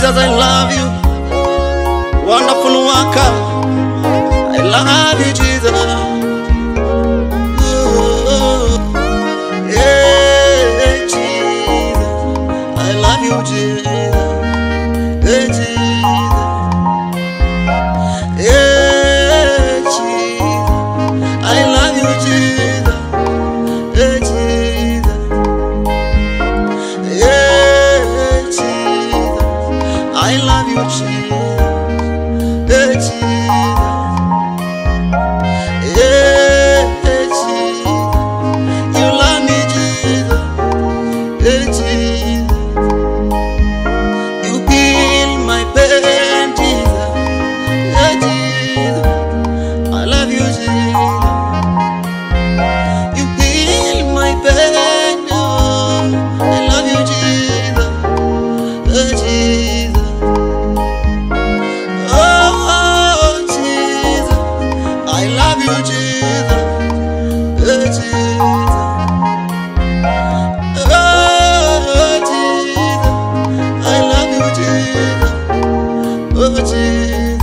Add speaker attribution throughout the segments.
Speaker 1: Jesus, I love you. Wonderful worker, I love you, Jesus. Yeah, Jesus, I love you, Jesus. Yeah, Jesus. Yeah, Jesus, I love you, Jesus. Yeah, Jesus. Yeah, Jesus, I love you, Jesus. Yeah, Jesus. Yeah, Jesus, you love me, Jesus. Yeah, Jesus, you heal my pain, Jesus. Yeah, Jesus, I love you, Jesus. You heal my pain, oh, I love you, Jesus. Yeah, Jesus. Oh, Jesus, I love you, Jesus. Yeah, Jesus. Oh, Jesus, I love you, Jesus. Oh, Jesus.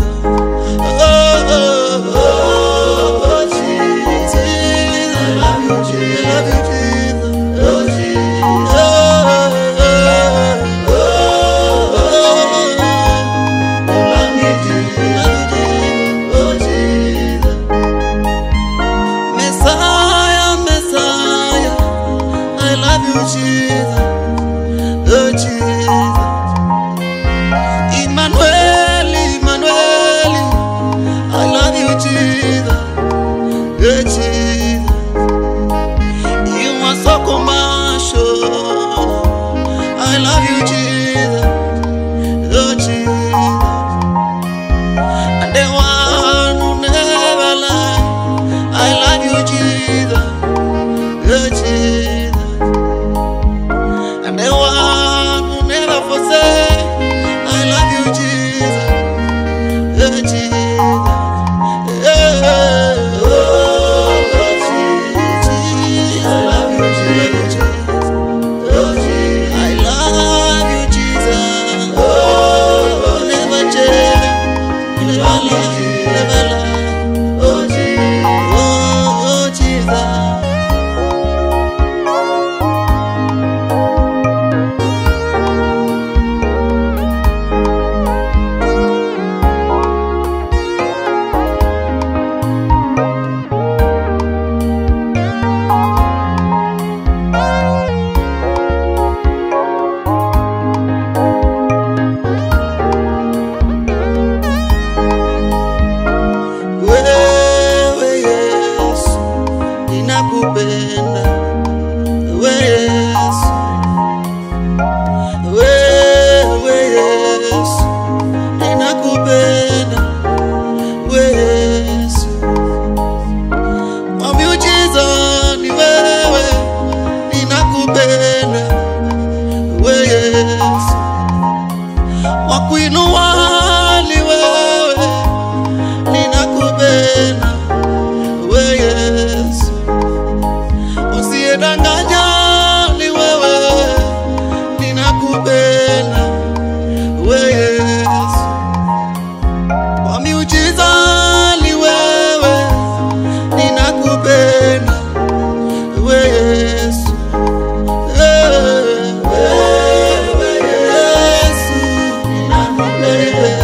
Speaker 1: Oh, Jesus, I love you, Jesus. I love you, Jesus. Oh, Jesus. Love me, Jesus. Oh, Jesus. Messiah, Messiah, I love you, Jesus. Oh, Jesus. Emmanuel, Emmanuel, I love you, Jesus. Oh, Jesus. You are so commercial. I love you, Jesus. Oh, Jesus. And the one who never lies, I love you, Jesus. Oh, Jesus. And the one who never forsakes, I love you, Jesus. Oh, Jesus. Yeah. Oh, Jesus, I love you, Jesus. Oh, Jesus, I love you, Jesus. Oh, never change, never lie, never lie. Oh, Jesus. Oh, Jesus. Wewe Yesu, ninakupenda. Wewe Yesu, wewe Yesu, ninakupenda. Wewe Yesu, kwa miujiza ni wewe, ninakupenda. Wewe Yesu, wa kuinua ni wewe, ninakupenda. Wewe Yesu, usiyedanganya ni wewe, ninakupenda. Wewe Yesu, kwa miujiza ni wewe, ninakupenda. Wewe Yesu, wewe Yesu, ninakupenda.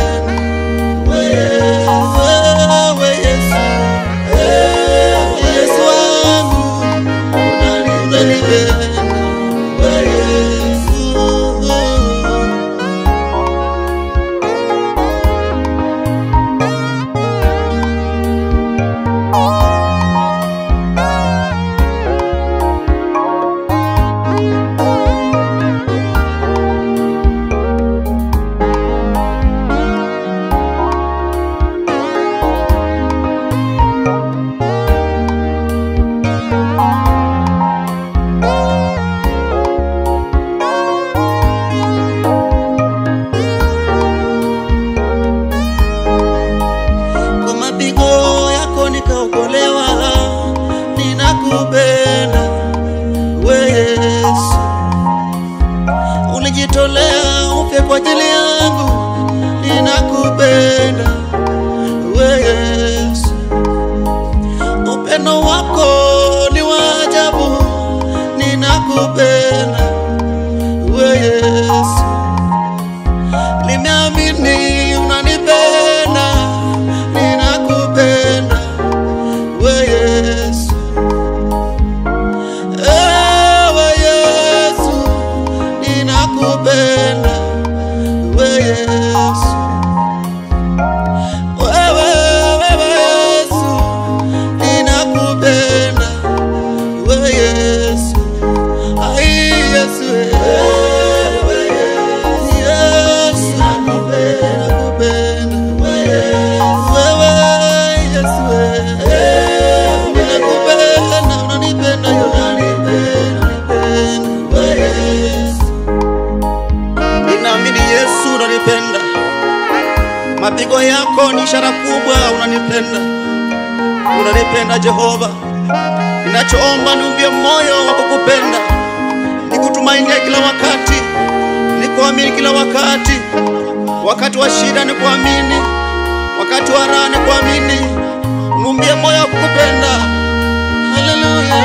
Speaker 1: Yesu, wewe Yesu, ninakupenda wewe Yesu, ai Yesu, wewe Yesu, nakupenda wewe Yesu, ninakupenda, unanipenda wewe Yesu, ninaamini Yesu unanipenda. Mapigo yako ni ishara kubwa, unanipenda Jehova. Ninachoomba niumbie moyo wa kukupenda, nikutumainia kila wakati, nikuamini kila wakati. Wakati wa shida nikuamini, wakati wa raha nikuamini. Niumbie moyo wa kukupenda. Haleluya.